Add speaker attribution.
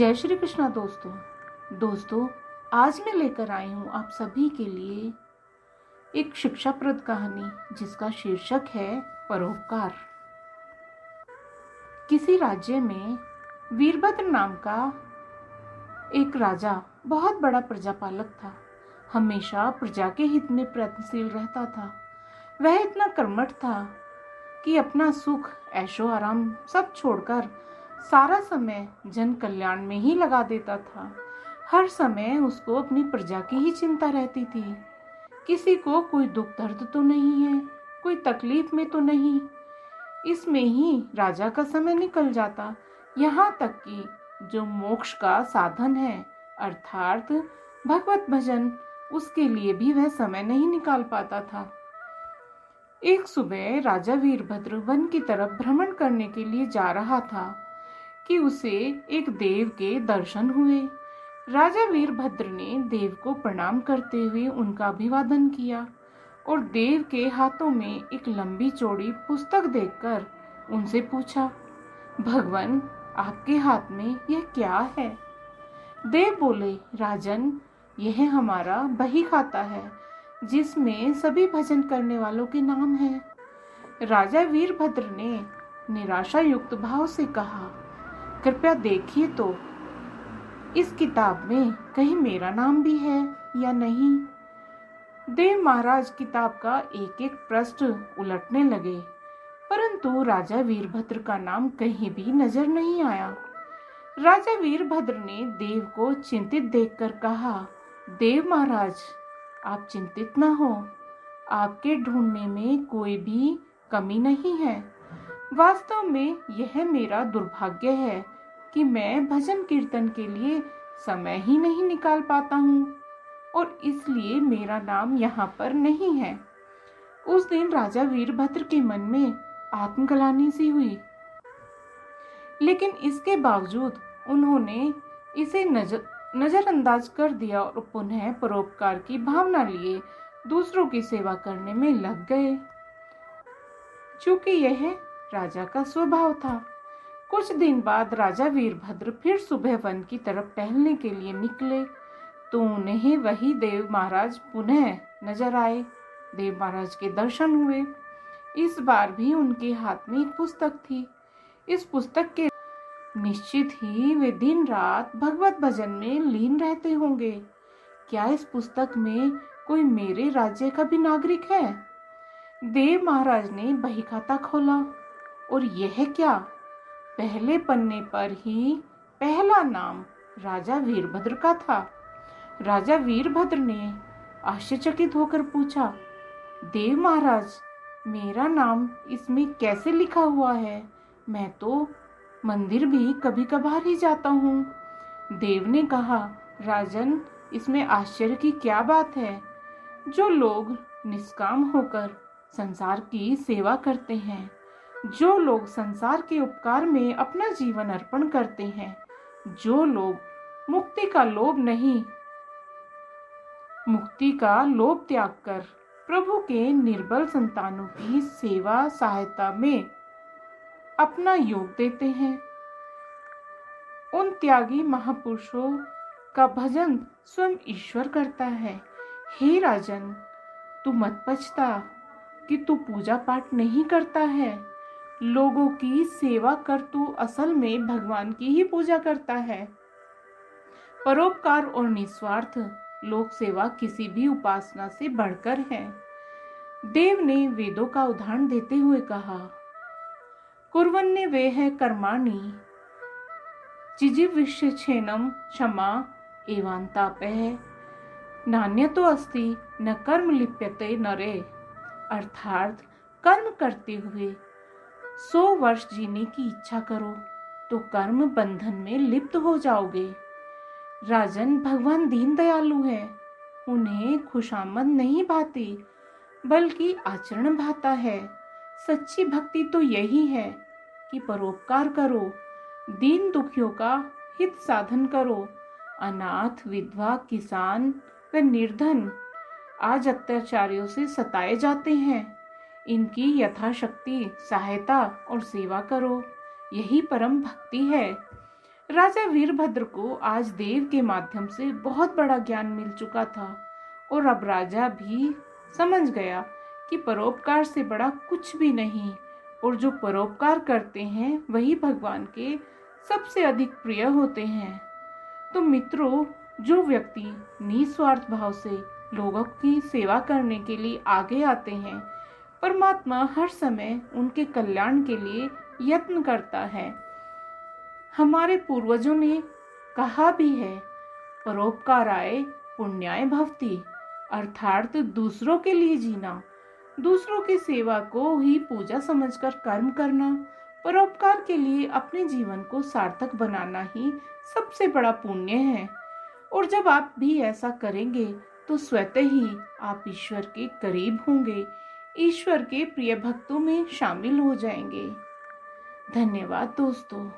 Speaker 1: जय श्री कृष्णा दोस्तों आज मैं लेकर आई हूँ आप सभी के लिए एक शिक्षाप्रद कहानी जिसका शीर्षक है परोपकार। किसी राज्य में वीरभद्र नाम का एक राजा बहुत बड़ा प्रजापालक था। हमेशा प्रजा के हित में प्रयत्नशील रहता था। वह इतना कर्मठ था कि अपना सुख ऐशो आराम सब छोड़कर सारा समय जन कल्याण में ही लगा देता था। हर समय उसको अपनी प्रजा की ही चिंता रहती थी। किसी को कोई दुख दर्द तो नहीं है, कोई तकलीफ में तो नहीं। इसमें ही राजा का समय निकल जाता। यहाँ तक कि जो मोक्ष का साधन है अर्थात भगवत भजन, उसके लिए भी वह समय नहीं निकाल पाता था। एक सुबह राजा वीरभद्र वन की तरफ भ्रमण करने के लिए जा रहा था कि उसे एक देव के दर्शन हुए। राजा वीरभद्र ने देव को प्रणाम करते हुए उनका अभिवादन किया और देव के हाथों में एक लंबी चौड़ी पुस्तक देखकर उनसे पूछा, भगवान आपके हाथ में यह क्या है? देव बोले, राजन यह हमारा बही खाता है जिसमें सभी भजन करने वालों के नाम हैं। राजा वीरभद्र ने निराशा युक्त भाव से कहा, कृपया देखिए तो इस किताब में कहीं मेरा नाम भी है या नहीं। देव महाराज किताब का एक एक पृष्ठ उलटने लगे, परंतु राजा वीरभद्र का नाम कहीं भी नजर नहीं आया। राजा वीरभद्र ने देव को चिंतित देखकर कहा, देव महाराज आप चिंतित न हो, आपके ढूंढने में कोई भी कमी नहीं है। वास्तव में यह मेरा दुर्भाग्य है कि मैं भजन कीर्तन के लिए समय ही नहीं निकाल पाता हूँ और इसलिए मेरा नाम यहाँ पर नहीं है। उस दिन राजा वीरभद्र के मन में आत्मग्लानि सी हुई, लेकिन इसके बावजूद उन्होंने इसे नजरअंदाज कर दिया और पुनः परोपकार की भावना लिए दूसरों की सेवा करने में लग गए, चूंकि यह राजा का स्वभाव था। कुछ दिन बाद राजा वीरभद्र फिर सुबह वन की तरफ टहलने के लिए निकले तो उन्हें वही देव महाराज पुनः नजर आए। देव महाराज के दर्शन हुए। इस बार भी उनके हाथ में एक पुस्तक थी। इस पुस्तक के निश्चित ही वे दिन रात भगवत भजन में लीन रहते होंगे। क्या इस पुस्तक में कोई मेरे राज्य का भी नागरिक है? देव महाराज ने बही खाता खोला और यह क्या, पहले पन्ने पर ही पहला नाम राजा वीरभद्र का था। राजा वीरभद्र ने आश्चर्यचकित होकर पूछा, देव महाराज मेरा नाम इसमें कैसे लिखा हुआ है? मैं तो मंदिर भी कभी कभार ही जाता हूँ। देव ने कहा, राजन इसमें आश्चर्य की क्या बात है? जो लोग निष्काम होकर संसार की सेवा करते हैं, जो लोग संसार के उपकार में अपना जीवन अर्पण करते हैं, जो लोग मुक्ति का लोभ त्याग कर प्रभु के निर्बल संतानों की सेवा सहायता में अपना योग देते हैं, उन त्यागी महापुरुषों का भजन स्वयं ईश्वर करता है। हे राजन तू मत पछता कि तू पूजा पाठ नहीं करता है। लोगों की सेवा कर तू असल में भगवान की ही पूजा करता है। परोपकार और निस्वार्थ लोक सेवा किसी भी उपासना से बढ़कर है। देव ने वेदों का उदाहरण देते हुए कहा, कुर्वन्ने वेह कर्माणि जिजीविषेच्छेनम क्षमा एवांतापः नान्यतो अस्ति न कर्म लिप्यते नरे। अर्थात कर्म करते हुए 100 वर्ष जीने की इच्छा करो तो कर्म बंधन में लिप्त हो जाओगे। राजन भगवान दीन दयालु है, उन्हें खुशामद नहीं भाती बल्कि आचरण भाता है। सच्ची भक्ति तो यही है कि परोपकार करो, दीन दुखियों का हित साधन करो। अनाथ विधवा किसान व निर्धन आज अत्याचारियों से सताए जाते हैं, इनकी यथाशक्ति सहायता और सेवा करो, यही परम भक्ति है। राजा वीरभद्र को आज देव के माध्यम से बहुत बड़ा ज्ञान मिल चुका था और अब राजा भी समझ गया कि परोपकार से बड़ा कुछ भी नहीं और जो परोपकार करते हैं वही भगवान के सबसे अधिक प्रिय होते हैं। तो मित्रों, जो व्यक्ति निस्वार्थ भाव से लोगों की सेवा करने के लिए आगे आते हैं, परमात्मा हर समय उनके कल्याण के लिए यत्न करता है। हमारे पूर्वजों ने कहा भी है, परोपकाराय पुण्याय भवति, अर्थात दूसरों के लिए जीना, दूसरों की सेवा को ही पूजा समझकर कर्म करना, परोपकार के लिए अपने जीवन को सार्थक बनाना ही सबसे बड़ा पुण्य है। और जब आप भी ऐसा करेंगे तो स्वतः ही आप ईश्वर के करीब होंगे, ईश्वर के प्रिय भक्तों में शामिल हो जाएंगे। धन्यवाद दोस्तों।